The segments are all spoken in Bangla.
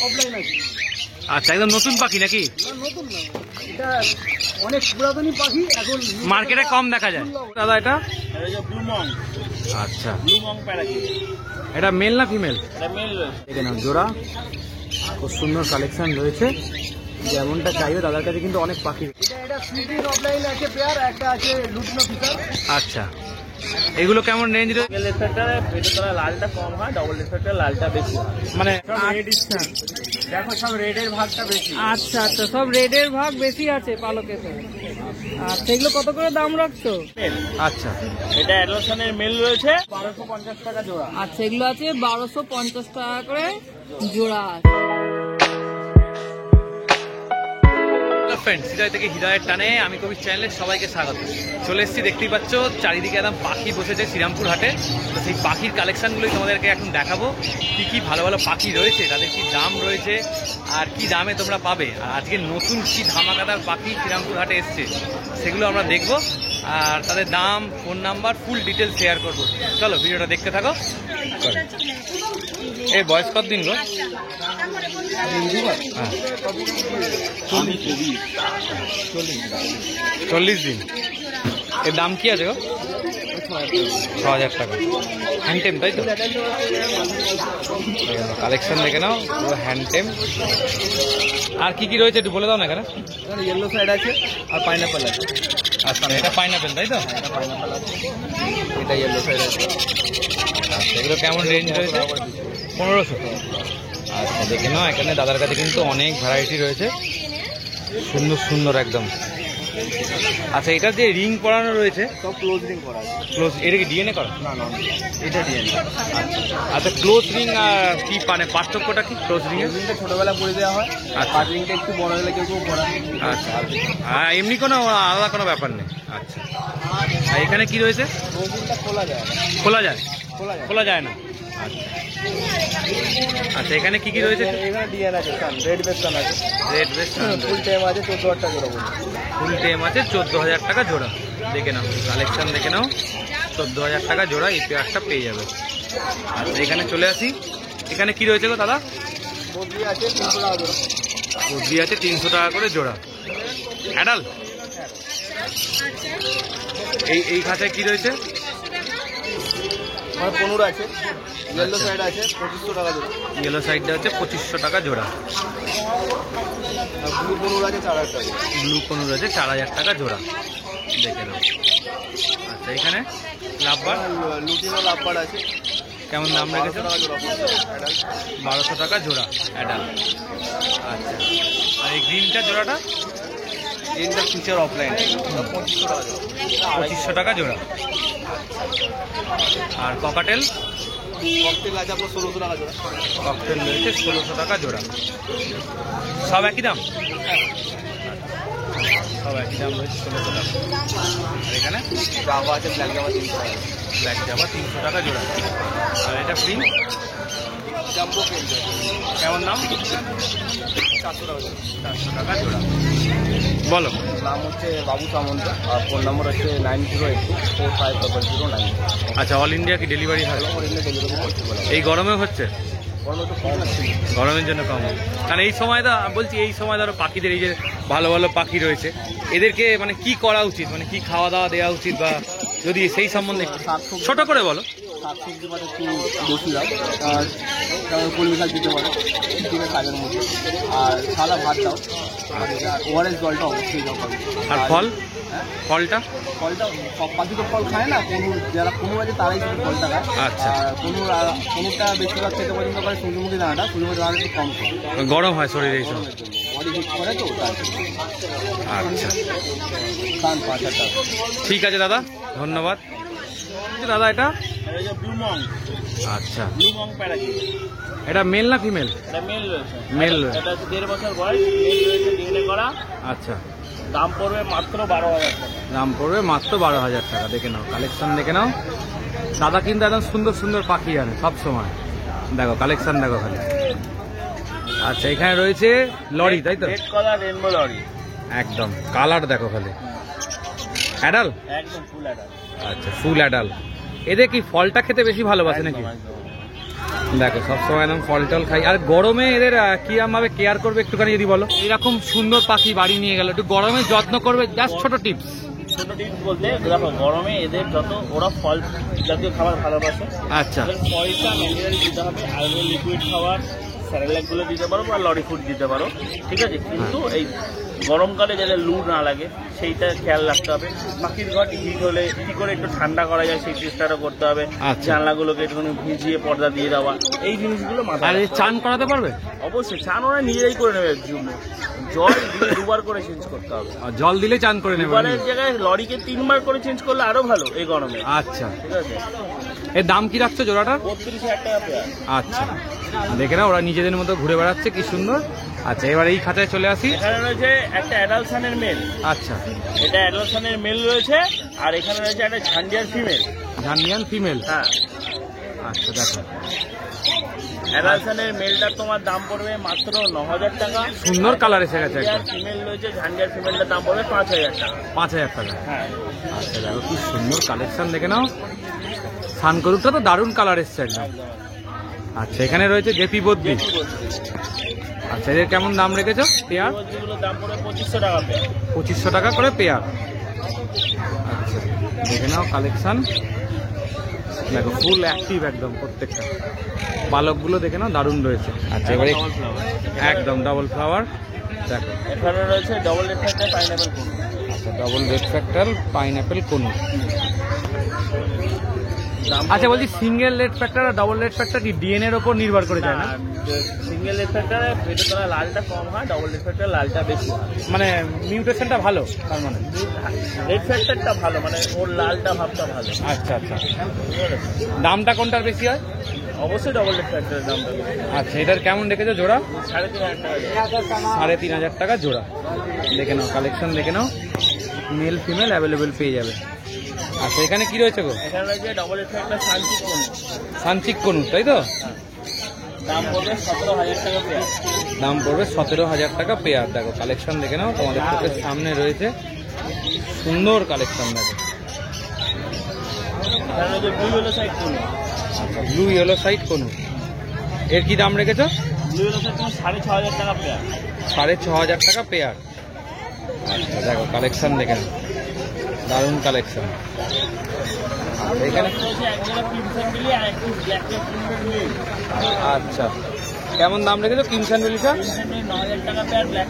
অফলাইন আছে। আচ্ছা, একদম নতুন পাখি নাকি? নতুন না, এটা অনেক পুরাতনী পাখি, এখন মার্কেটে কম দেখা যায়। দাদা এটা ব্লু মং। আচ্ছা, ব্লু মং প্যারাকিট। এটা মেল না ফিমেল? এটা মেল রয়েছে। দেখে নাও জোড়া, খুব সুন্দর কালেকশন রয়েছে, যেমনটা চাইবে দাদার কাছে কিন্তু অনেক পাখি। এটা সুইটির অফলাইন আছে পেয়ার, একটা আছে লুটনো ফিচার। আচ্ছা, এগুলো কেমন রেঞ্জ রয়েছে? সিঙ্গেল রেসারটারে পেটে লালটা কম হয়, ডবল রেসারটারে লালটা বেশি হয়। মানে আচ্ছা, দেখো সব রেডের ভাগটা বেশি। আচ্ছা আচ্ছা, সব রেডের ভাগ বেশি আছে পালকে। আচ্ছা, এগুলো কত করে দাম রাখছো? আচ্ছা, এটা অ্যাডলসনের মেল রয়েছে 1250 টাকা জোড়া। আচ্ছা, এগুলো আছে 1250 টাকা করে জোড়া। ফ্রেন্ডস, হৃদয় থেকে হৃদয়ের টানে আমি কবির চ্যানেলে সবাইকে স্বাগত। চলে এসেছি, দেখতেই পাচ্ছ চারিদিকে একদম পাখি বসেছে শ্রীরামপুর হাটে। তো সেই পাখির কালেকশনগুলোই তোমাদেরকে এখন দেখাবো, কি কি ভালো ভালো পাখি রয়েছে, তাদের কি দাম রয়েছে আর কি দামে তোমরা পাবে। আর আজকে নতুন কি ধামাকাদার পাখি শ্রীরামপুর হাটে এসছে সেগুলো আমরা দেখবো, আর তাদের দাম, phone number, full details share করবো। চলো ভিডিওটা দেখতে থাকো। এই বয়স কত দিন গো? 40 দিন। এর দাম কি আছে গো? 6000 টাকা। হ্যান্ডটেম তাই তো? কালেকশন দেখে নাও, পুরো হ্যান্ডটেম। আর কি কি রয়েছে একটু বলে দাও না। এখানে ইয়েলো সাইড আছে আর পাইনাপল আছে। আচ্ছা, এটা পাইনাপেল তাই তো? এটা ইয়েলো সাইড আছে। আচ্ছা, এগুলো কেমন রেঞ্জ রয়েছে? 1500। আচ্ছা, দেখে নাও, এখানে দাদার কাছে কিন্তু অনেক ভ্যারাইটি রয়েছে, সুন্দর সুন্দর একদম। আচ্ছা, এটা যে রিং পরানো রয়েছে সব ক্লোজ রিং করা আছে। ক্লোজ, এটা কি ডিএনএ করা? না না, এটা ডিএনএ। আচ্ছা, ক্লোজ রিং আর কি মানে পার্থক্যটা কি? ক্লোজ রিং এর রিংটা ছোটবেলা করে দেওয়া হয়, আচ্ছা। আর রিংটা একটু বড় হলে কেউ পড়া। আচ্ছা, হ্যাঁ, এমনি কোনো আলাদা কোনো ব্যাপার নেই। আচ্ছা, আর এখানে কি রয়েছে? রিংটা খোলা যায় না। খোলা যায়? খোলা যায়। খোলা যায় না। আচ্ছা, আচ্ছা, এখানে কি কি রয়েছে? এখানে ডিএনএ আছে, রেড বেস্টান আছে। রেড বেস্ট ফুল টাইম আছে 14,000 টাকা জোড়া। ফুল টেম আছে 14,000 টাকা জোড়া। দেখে নাও কালেকশন, দেখে নাও, 14,000 টাকা জোড়া এই পেয়ারটা পেয়ে যাবে। আচ্ছা, এখানে চলে আসি, এখানে কি রয়েছে গো দাদা? বদলি আছে 300 টাকা জোড়া। সবজি আছে 300 টাকা করে জোড়া। অ্যাডাল এই খাঁচায় কি রয়েছে? আমার 15 আছে। ইয়েলো সাইড আছে 2500 টাকা জোড়া। ইয়েলো সাইডটা হচ্ছে 2500 টাকা জোড়া। আর ব্লু 15 আছে 4000 টাকা। ব্লু কোনো রয়েছে 4000 টাকা জোড়া। দেখে নাও। আচ্ছা, এখানে লাভবার, লুটিনো লাভবার আছে। কেমন দাম রেখেছে? 1200 টাকা 1200 টাকা জোড়া জোড়া। অ্যাডাল। আচ্ছা, আর এই গ্রিনটা জোড়াটা? গ্রিনটা ফিচার অফলাইন 2500 টাকা জোড়া। 2500 টাকা জোড়া। আর ককাটেল? ককটেল আছে আপনার 1600 টাকা জোড়া। ককটেল রয়েছে 1600 টাকা জোড়া। সব একই দাম? সব একই দাম রয়েছে 1600 টাকা। আর এখানে জাভা আছে, ব্ল্যাক জাভা 300 টাকা। ব্ল্যাক জাভা 300 টাকা জোড়া। আর এটা প্রিন্ট জাম্বো প্রিন্ট কেমন দাম? 400 টাকা জোড়া। 400 টাকা জোড়া। বলো। নাম হচ্ছে বাবু সামন্ত, আর ফোন নম্বর হচ্ছে 9082450009। আচ্ছা, অল ইন্ডিয়া কি ডেলিভারি হয়? ডেলিভারি করতে বলে এই গরমে হচ্ছে? গরমে তো কম আছে। গরমের জন্য কম হয়। কারণ এই সময় দা বলছি, এই সময় ধরো পাখিদের এই যে ভালো ভালো পাখি রয়েছে, এদেরকে মানে কি করা উচিত, মানে কি খাওয়া দাওয়া দেওয়া উচিত, বা যদি সেই সম্বন্ধে ছোট করে বলো। শাকসবজি মানে একটু বেশি দাও, আর কলমি শাক দিতে পারো 3 শাকের মধ্যে, আর সাদা ভাত দাও, আর ওআরএস জলটা অবশ্যই দাও। আর ফল? ফলটা ফলটা সব পাখি তো ফল খায় না, যারা কোনো আছে তারাই শুধু ফলটা খায়। আচ্ছা। আর কোনোটা বেশিরভাগ খেতে পছন্দ করে সূর্যমুখী দানাটা। সূর্যমুখী দানাটা একটু কম খায়, গরম হয় শরীরে এই সময়। বডি হিট করে তো ওটা। আচ্ছা, 5,000 টাকা। ঠিক আছে দাদা, ধন্যবাদ। দাদা এটা? ব্লু মং। আচ্ছা, ব্লু মং প্যারাকিট। এটা মেল না ফিমেল? এটা মেল রয়েছে। মেল। এটা হচ্ছে 1.5 বছর বয়স, মেল রয়েছে, ডিএনএ করা। আচ্ছা, দাম পড়বে মাত্র 12,000 টাকা। দাম পড়বে মাত্র 12,000 টাকা। দেখে নাও কালেকশন, দেখে নাও। দাদা কিন্তু একদম সুন্দর সুন্দর পাখি আনে সব সময়। দেখো কালেকশন, দেখো খালি। আচ্ছা, এখানে রয়েছে লরি তাই তো? Red colour rainbow lory. একদম কালার দেখো খালি। অ্যাডাল? একদম ফুল অ্যাডাল্ট। আচ্ছা, ফুল অ্যাডাল। এদের কি ফলটা খেতে বেশি ভালোবাসে নাকি? দেখো সবসময় একদম ফল টল খাই। আর গরমে এদের কিরম ভাবে কেয়ার করবে একটুখানি যদি বলো। এরকম সুন্দর পাখি বাড়ি নিয়ে গেল, একটু গরমে যত্ন করবে, জাস্ট ছোট টিপস। ছোট টিপস বলতে দেখো, গরমে এদের যত ওরা ফল জাতীয় খাবার ভালোবাসে, আচ্ছা ফলটা ম্যান্ডেটারি দিতে হবে। আর লিকুইড খাবার স্যারেলাক গুলো দিতে পারো বা লরি ফুড দিতে পারো, ঠিক আছে। কিন্তু এই গরমকালে যাতে লু না লাগে সেইটা খেয়াল রাখতে হবে। পাখির ঘর হিট হলে কি করে একটু ঠান্ডা করা যায় সেই চেষ্টাটা করতে হবে। আচ্ছা। জানলাগুলোকে একটুখানি ভিজিয়ে পর্দা দিয়ে দেওয়া, এই জিনিসগুলো আর মাথায় এই চান করাতে পারবে? অবশ্যই। চান ওরা নিজেরাই করে নেবে, জল দিয়ে 2 বার করে চেঞ্জ করতে হবে। আর জল দিলে চান করে নেবে? 2 বারের জায়গায় লরিকে 3 বার করে চেঞ্জ করলে আরো ভালো এই গরমে। আচ্ছা, ঠিক আছে। এর দাম কি রাখছো জোড়াটা? 32,000 টাকা পেয়ার। আচ্ছা, দেখে না ওরা নিজেদের মতো ঘুরে বেড়াচ্ছে, কি সুন্দর। আচ্ছা, এবার এই খাঁচায় চলে আসি। এখানে রয়েছে একটা অ্যাডালসানের মেল। আচ্ছা, এটা অ্যাডালসানের মেল রয়েছে, আর এখানে রয়েছে একটা ঝান্ডিয়ার ফিমেল। ঝান্ডিয়ান ফিমেল। হ্যাঁ, আচ্ছা দেখো, অ্যাডালসানের মেলটার তোমার দাম পড়বে মাত্র 9,000 টাকা। সুন্দর কালার এসে গেছে একদম। ফিমেল রয়েছে, ঝান্ডিয়ার ফিমেলটার দাম পড়বে 5,000 টাকা। 5,000 টাকা। হ্যাঁ, আচ্ছা দেখো কি সুন্দর কালেকশন, দেখে নাও। সানকরুটা তো দারুণ কালার এসছে একদম। আচ্ছা, এখানে রয়েছে জেপি বদ্রি। আচ্ছা, এদের কেমন দাম রেখেছো পেয়ার? এগুলোর দাম পড়বে 2,500 টাকা পেয়ার। 2,500 টাকা করে পেয়ার। আচ্ছা, দেখে নাও কালেকশন, দেখো ফুল অ্যাক্টিভ একদম প্রত্যেকটা। পালকগুলো দেখে নাও দারুণ রয়েছে। আচ্ছা, এবারে একদম ডাবল ফ্লাওয়ার দেখো। এখানে রয়েছে ডবল রেড ফ্যাক্টর পাইনাপেল কোন। আচ্ছা, ডবল রেড ফ্যাক্টর পাইনাপেল কোন। আচ্ছা বলছি, সিঙ্গেল রেড ফ্যাক্টর আর ডবল রেড ফ্যাক্টর কি ডিএনএ এর উপর নির্ভর করে যায় না? সিঙ্গেল রেড ফ্যাক্টরে পেটে তোলা লালটা কম হয়, ডবল রেড ফ্যাক্টরে লালটা বেশি হয়। মানে মিউটেশনটা ভালো তার মানে? রেড ফ্যাক্টরটা ভালো, মানে ওর লালটা ভাবটা ভালো। আচ্ছা আচ্ছা, দামটা কোনটার বেশি হয়? অবশ্যই ডবল রেড ফ্যাক্টরের দামটা বেশি। আচ্ছা, এটার কেমন রেখেছো জোড়া? 3,500 টাকা। 3,500 টাকা জোড়া। দেখে নাও কালেকশন, দেখে নাও, মেল ফিমেল অ্যাভেলেবেল পেয়ে যাবে। আচ্ছা, এখানে কি রয়েছে গো? এখানে রয়েছে ডবল রেড ফ্যাক্টর সানচিক কোন। সানচিক কোন, তাই তো? দাম পড়বে 17,000 টাকা পেয়ার। দাম পড়বে 17,000 টাকা পেয়ার। দেখো কালেকশন দেখে নাও, তোমাদের চোখের সামনে রয়েছে সুন্দর কালেকশন। দেখো, এখানে রয়েছে ব্লু ইয়েলো সাইড কোন। আচ্ছা, ব্লু ইয়েলো সাইড কোন, এর কি দাম রেখেছো? ব্লু ইয়েলো সাইড কোন 6,500 টাকা পেয়ার। 6,500 টাকা পেয়ার। আচ্ছা, দেখো কালেকশন দেখে নাও, দারুণ কালেকশন। এখানে রয়েছে এক জায়গা ক্রিমসন বিলি আর একটু ব্ল্যাক মিল। আচ্ছা, কেমন দাম রেখেছো কিমসান বিলিটা? ক্রিমসন বিলি 9,000 টাকা পেয়ার। ব্ল্যাক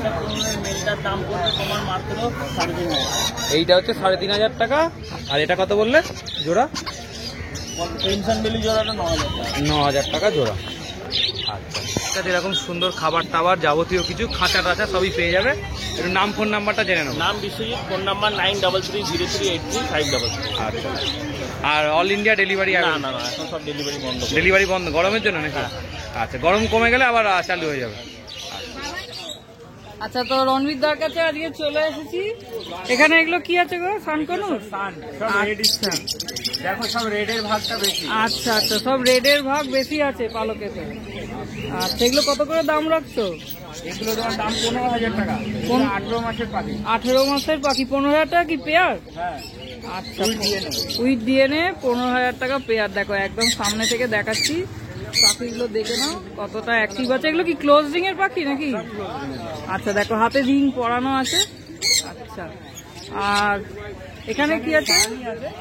মিলটার দাম পড়বে তোমার মাত্র 3,500। এইটা হচ্ছে 3,500 টাকা। আর এটা কত বললে জোড়া? ক্রিমসন বিলি জোড়াটা 9,000 টাকা। 9,000 টাকা জোড়া। আচ্ছা, এরকম সুন্দর খাবার টাবার যাবতীয় কিছু খাঁচা টাচা সবই পেয়ে যাবে। একটু নাম ফোন নাম্বারটা জেনে নেবো। নাম বিশ্বজিৎ, ফোন নাম্বার 9330383588। আচ্ছা, আর অল ইন্ডিয়া ডেলিভারি? না না না, এখন সব ডেলিভারি বন্ধ। ডেলিভারি বন্ধ গরমের জন্য নাকি? আচ্ছা, গরম কমে গেলে আবার চালু হয়ে যাবে। আচ্ছা, তো রণবীর দার কাছে আজকে চলে এসেছি। এখানে এগুলো কি আছে গো? সানকনুর? আচ্ছা দেখো, সব রেডের ভাগটা বেশি। আচ্ছা আচ্ছা, সব রেডের ভাগ বেশি আছে পালকেতে। আচ্ছা, এগুলো কত করে দাম রাখছো? এগুলো তোমার দাম 15,000 টাকা। কোন? 18 মাসের পাখি। 18 মাসের পাখি 15,000 টাকা কি পেয়ার? হ্যাঁ, আচ্ছা, উইথ ডিএনএ 15,000 টাকা পেয়ার। দেখো একদম সামনে থেকে দেখাচ্ছি, পাখিগুলো দেখে নাও কতটা অ্যাক্টিভ আছে। এগুলো কি ক্লোজ রিং এর পাখি নাকি? আচ্ছা, দেখো হাতে রিং পরানো আছে। আচ্ছা, আর এখানে কি আছে?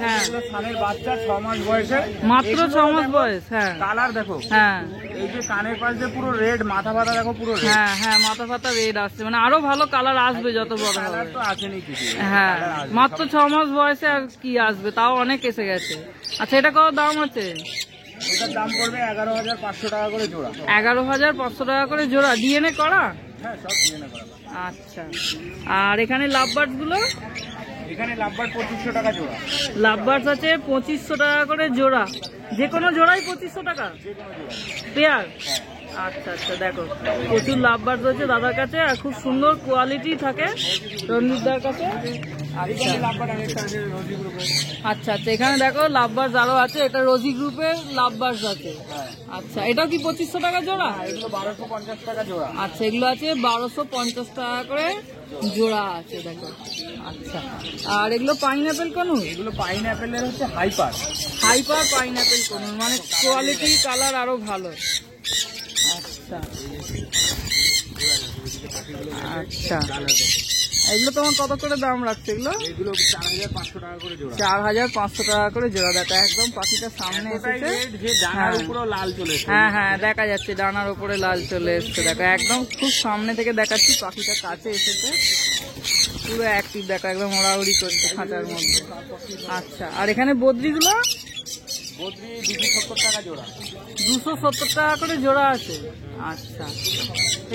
হ্যাঁ, সানের বাচ্চা 6 মাস বয়সে, মাত্র 6 মাস বয়স। হ্যাঁ, কালার দেখো। হ্যাঁ এই যে কানের পাশ দিয়ে পুরো রেড, মাথা ফাতা দেখো পুরো রেড। হ্যাঁ হ্যাঁ, মাথা ফাতা রেড আসছে, মানে আরো ভালো কালার আসবে যত বড় হবে। কালার তো আসেনি কিছু। হ্যাঁ, মাত্র 6 মাস বয়সে আর কি আসবে, তাও অনেক এসে গেছে। আচ্ছা, এটা কত দাম আছে? এটার দাম পড়বে 11,500 টাকা করে জোড়া। 11,500 টাকা করে জোড়া। ডিএনএ করা? হ্যাঁ, সব ডিএনএ করা। আচ্ছা, আর এখানে লাভ বার্ডস গুলো? এখানে লাভবার 2,500 টাকা জোড়া। লাভ বার্ডস আছে 2,500 টাকা করে জোড়া। যে কোনো জোড়াই 2,500 টাকা পেয়ার? আচ্ছা আচ্ছা, দেখো প্রচুর লাভ বার্ডস রয়েছে দাদার কাছে, আর খুব সুন্দর কোয়ালিটি থাকে রণবীরদার কাছে। আচ্ছা আচ্ছা, এখানে দেখো লাভ বার্ডস আরো আছে। এটা রোজি গ্রুপের লাভ বার্ডস আছে। আচ্ছা, এটাও কি 2,500 টাকা জোড়া? এগুলো 1,250 টাকা জোড়া। আচ্ছা, এগুলো আছে 1,250 টাকা করে জোড়া আছে দেখো। আচ্ছা, আর এগুলো পাইনাপেল কনুর? এগুলো পাইনঅ্যাপেলের হচ্ছে হাইপার। হাইপার পাইনাপেল কনুর, মানে কোয়ালিটি কালার আরো ভালো। আচ্ছা আচ্ছা, এগুলো তোমার কত করে দাম রাখছে এগুলো? এগুলো 4500 টাকা করে জোড়া। 4500 টাকা করে জোড়া। দেখো একদম পাখিটা সামনে এসেছে। যে ডানার উপরেও লাল চলে এসেছে। হ্যাঁ হ্যাঁ, দেখা যাচ্ছে ডানার উপরে লাল চলে এসছে। দেখো একদম খুব সামনে থেকে দেখাচ্ছি, পাখিটা কাছে এসেছে, পুরো অ্যাক্টিভ। দেখো একদম ওড়াউড়ি করছে খাঁচার মধ্যে। আচ্ছা, আর এখানে বদ্রিগুলো? বদ্রি 270 টাকা জোড়া। 270 টাকা করে জোড়া আছে। আচ্ছা,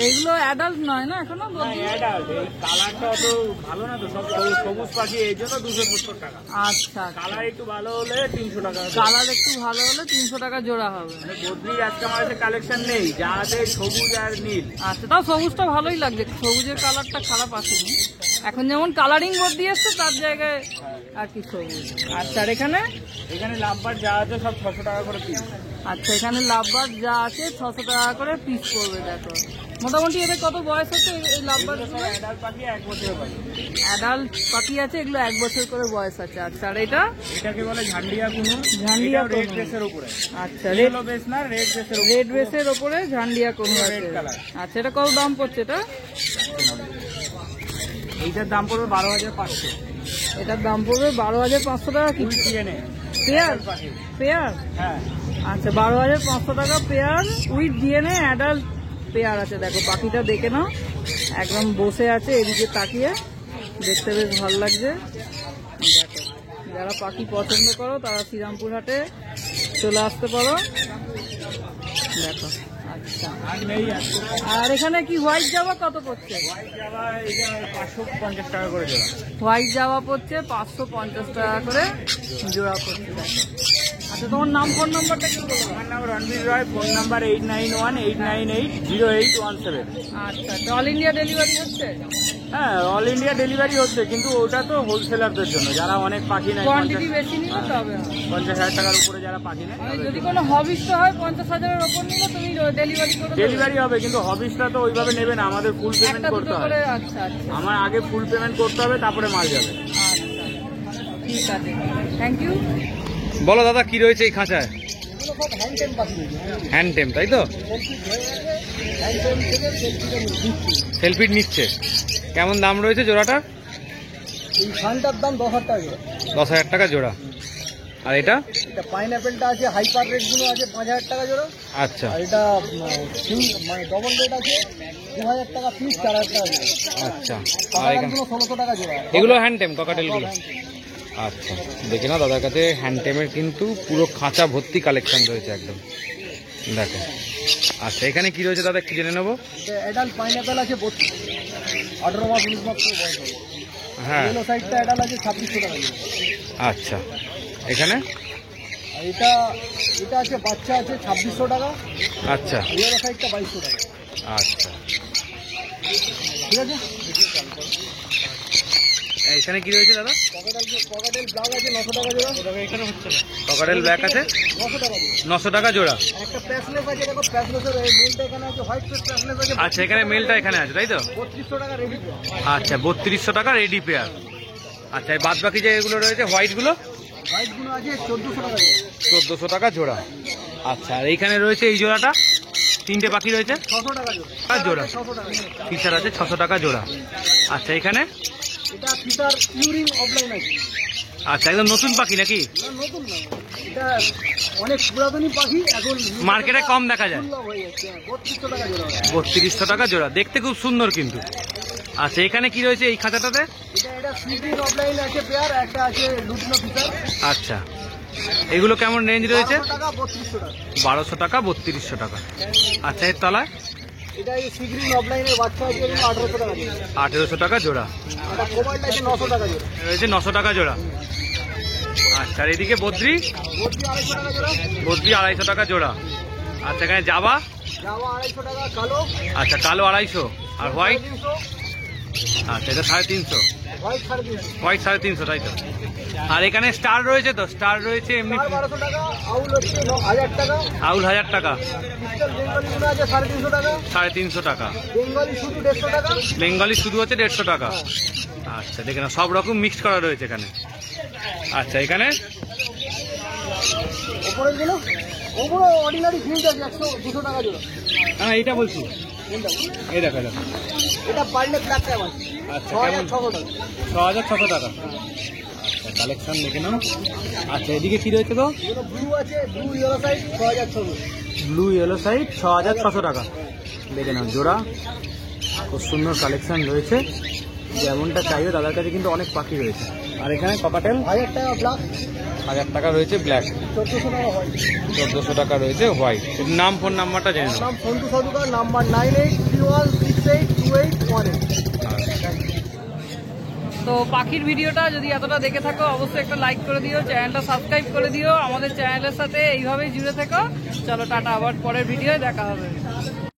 এগুলো অ্যাডাল্ট নয় না এখনো? অ্যাডাল্ট, এই কালারটা অত ভালো না তো, সব সবুজ পাখি, এই জন্য 270 টাকা। আচ্ছা, কালার একটু ভালো হলে 300 টাকা। কালার একটু ভালো হলে 300 টাকা জোড়া হবে। বদ্রি আজকে আমার কাছে কালেকশন নেই, যা আছে সবুজ আর নীল। আচ্ছা, তাও সবুজটা ভালোই লাগছে, সবুজের কালারটা খারাপ আসেনি। এখন যেমন কালারিং বদ্রি আসছে তার জায়গায় আর কি সবুজ। আচ্ছা, আর এখানে? এখানে লাভবার যা আছে সব 600 টাকা করে পিস। আচ্ছা, এখানে লাভবার যা আছে 600 টাকা করে পিস পড়বে। দেখো মোটামুটি এদের কত বয়স হচ্ছে এই লাভবার? অ্যাডাল্ট পাখি 1 বছরের পাখি। অ্যাডাল্ট পাখি আছে, এগুলো 1 বছর করে বয়স আছে। আচ্ছা, আর এটা? এটাকে বলে ঝান্ডিয়া কুনু। ঝান্ডিয়া রেড কুনু। বেসের উপরে। আচ্ছা, রেড বেস না, রেড বেসের উপরে। রেড বেসের ওপরে ঝান্ডিয়া কুনু আছে। Red colour. আচ্ছা, এটা কত দাম পড়ছে এটা? এইটার দাম পড়বে 12500। এটার দাম পড়বে 12500 টাকা। কি ডিএনএ পেয়ার? পাখি। পেয়ার? হ্যাঁ। আচ্ছা, 12500 টাকা pair with DNA adult pair আছে। দেখো পাখিটা দেখে নাও, একদম বসে আছে এদিকে তাকিয়ে, দেখতে বেশ ভালো লাগছে। দেখো, যারা পাখি পছন্দ করো তারা শ্রীরামপুর হাটে চলে আসতে পারো। দেখো। আচ্ছা, আর এখানে কি হোয়াইট জাভা কত পড়ছে? হোয়াইট জাভা এটা 550 টাকা করে জোড়া। হোয়াইট জাভা পড়ছে 550 টাকা করে জোড়া পড়ছে। দেখো। আচ্ছা, তোমার নাম, ফোন নাম্বারটা কি বলবো? আমার নাম রণবীর রয়, ফোন নাম্বার 8918980817। আচ্ছা, তো অল ইন্ডিয়া ডেলিভারি হচ্ছে? হ্যাঁ, অল ইন্ডিয়া ডেলিভারি হচ্ছে, কিন্তু ওটা তো হোলসেলারদের জন্য, যারা অনেক পাখি নেয়। কোয়ান্টিটি বেশি নিলে তবে হবে। 50,000 টাকার উপরে যারা পাখি নেয় মানে যদি কোনো হবিস্ট হয় 50,000-এর ওপর নিলে তুমি ডেলিভারি করে দেবে? ডেলিভারি হবে, কিন্তু হবিসটা তো ওইভাবে নেবে না, আমাদের ফুল পেমেন্ট একটা করতে দুটো হবে। করে? আচ্ছা আচ্ছা আমার আগে ফুল পেমেন্ট করতে হবে, তারপরে মাল যাবে। আচ্ছা, ঠিক আছে, থ্যাংক ইউ। বলো দাদা, কি রয়েছে এই খাঁচায়? হ্যান্ড টেম, তাই তো? সেলফিট নিচ্ছে। কেমন দাম রয়েছে জোড়াটা? এই ফানটার দাম 10,000 টাকা জোড়া। 10,000 টাকা জোড়া। আর এটা? এটা পাইনঅ্যাপেলটা আছে, হাইপার রেটগুলো আছে 5,000 টাকা জোড়া। আচ্ছা আর এটা মানে ডবল রেট আছে 2,000 টাকা পিস, 4,000 টাকা জোড়া। আচ্ছা, আর এখানে কালারগুলো 1,600 টাকা জোড়া। এগুলো হ্যান্ড টেম ককাটেলগুলো? আচ্ছা, দেখে না দাদার কাছে হ্যান্ড টেমের কিন্তু পুরো খাঁচা ভর্তি কালেকশন রয়েছে একদম। দেখো। আচ্ছা, এখানে কি রয়েছে দাদা একটু জেনে নেবো। অ্যাডাল্ট পাইনঅ্যাপেল আছে 18 মাস 19 মাস করে বয়স হবে। হ্যাঁ। ইয়েলো সাইডটা অ্যাডাল্ট আছে 2600 টাকা জোড়া। আচ্ছা, এখানে? আর এটা আছে বাচ্চা আছে 2600 টাকা। আচ্ছা ইয়েলো সাইডটা 2200 টাকা। আচ্ছা, ঠিক আছে। এখানে কি রয়েছে দাদা? ককাটেল ব্লাউজ আছে 900 টাকা জোড়া। এখানে হচ্ছে না। ককাটেল ব্ল্যাক আছে 900 টাকা জোড়া। 900 টাকা জোড়া। আর একটা প্যাসলেস আছে, দেখো প্যাসলেসের মেলটা এখানে আছে, হোয়াইট প্যাসলেস আছে। আচ্ছা, এখানে মেলটা এখানে আছে তাই তো? 3200 টাকা রেডি। আচ্ছা, 3200 টাকা রেডি পেয়ার। আচ্ছা, এই বাদ বাকি যে এগুলো রয়েছে হোয়াইটগুলো? হোয়াইটগুলো আছে 1400 টাকা জোড়া। 1400 টাকা জোড়া। আচ্ছা, আর এইখানে রয়েছে এই জোড়াটা, তিনটে পাখি রয়েছে 600 টাকা জোড়া। জোড়া। 600 টাকা। ফিচার আছে 600 টাকা জোড়া। আচ্ছা, এখানে? এটা ফিচার ইউরিন অফলাইন আছে। আচ্ছা, একদম নতুন পাখি নাকি? না, নতুন না, এটা অনেক পুরাতনী পাখি, এখন মার্কেটে কম দেখা যায়। দুর্লভ হয়ে যাচ্ছে। 3200 টাকা জোড়া। 3200 টাকা জোড়া, দেখতে খুব সুন্দর কিন্তু। আচ্ছা, এখানে কি রয়েছে এই খাঁচাটাতে? এটা সুইটিন অফলাইন আছে পেয়ার, একটা আছে লুটিনো ফিচার। আচ্ছা, এগুলো কেমন রেঞ্জ রয়েছে? 1200 টাকা 3200 টাকা। 1200 টাকা 3200 টাকা। আচ্ছা, এর তলায়? এটা এই সিগ্রিন অফলাইনের বাচ্চা আছে, এগুলো 1800 টাকা জোড়া। 1800 টাকা জোড়া। এটা কোবাল্ট আছে 900 টাকা জোড়া। রয়েছে 900 টাকা জোড়া। আচ্ছা, আর এদিকে বদ্রি? ভর্তি 250 টাকা জোড়া। বদ্রি 250 টাকা জোড়া। আচ্ছা, এখানে জাবা? জামা 250 টাকা, কালো আচ্ছা, কালো 250। আর হোয়াইট? 350, আচ্ছা, এটা 350। হোয়াইট 350। হোয়াইট 350 তাই তো? আর এখানে স্টার রয়েছে তো, স্টার রয়েছে এমনি 1200 টাকা, আউল হচ্ছে 1000 টাকা, আউল 1000 টাকা, ক্রিস্টাল বেঙ্গলি গুলো আছে 350 টাকা, 350 টাকা, বেঙ্গলি শুধু 150 টাকা। বেঙ্গলি শুধু হচ্ছে 150 টাকা। আচ্ছা দেখে না, সব রকম মিক্সড করা রয়েছে এখানে। আচ্ছা এখানে ওপরে গুলো, ওপরে অর্ডিনারি ফিল্ড আছে 100-200 টাকা জোড়া। হ্যাঁ এইটা বলছি, এই দেখো দেখো। এটা পারলে ব্ল্যাক ট্যাপ আছে আচ্ছা 6600 টাকা। 6600 টাকা। আচ্ছা কালেকশন দেখে নাও। আচ্ছা এদিকে কি রয়েছে গো? এগুলো ব্লু আছে, blue yellow side 6600। Blue yellow side 6600 টাকা। দেখে নাও জোড়া, খুব সুন্দর কালেকশন রয়েছে। যেমনটা চাইবে দাদার কাছে কিন্তু অনেক পাখি রয়েছে। আর এখানে কপাটেল 1000 টাকা ব্ল্যাক, 1000 টাকা রয়েছে ব্ল্যাক, 1400 টাকা হোয়াইট। 1400 টাকা রয়েছে হোয়াইট। নাম ফোন নাম্বারটা জেনে নাও। নাম সন্তু সরকার, নাম্বার 9831682818। তো পাখির ভিডিওটা যদি এতটা দেখে থাকো অবশ্যই একটা লাইক করে দিও, চ্যানেলটা সাবস্ক্রাইব করে দিও, আমাদের চ্যানেলের সাথে এইভাবেই জুড়ে থেকো। চলো টাটা, আবার পরের ভিডিওয় দেখা হবে।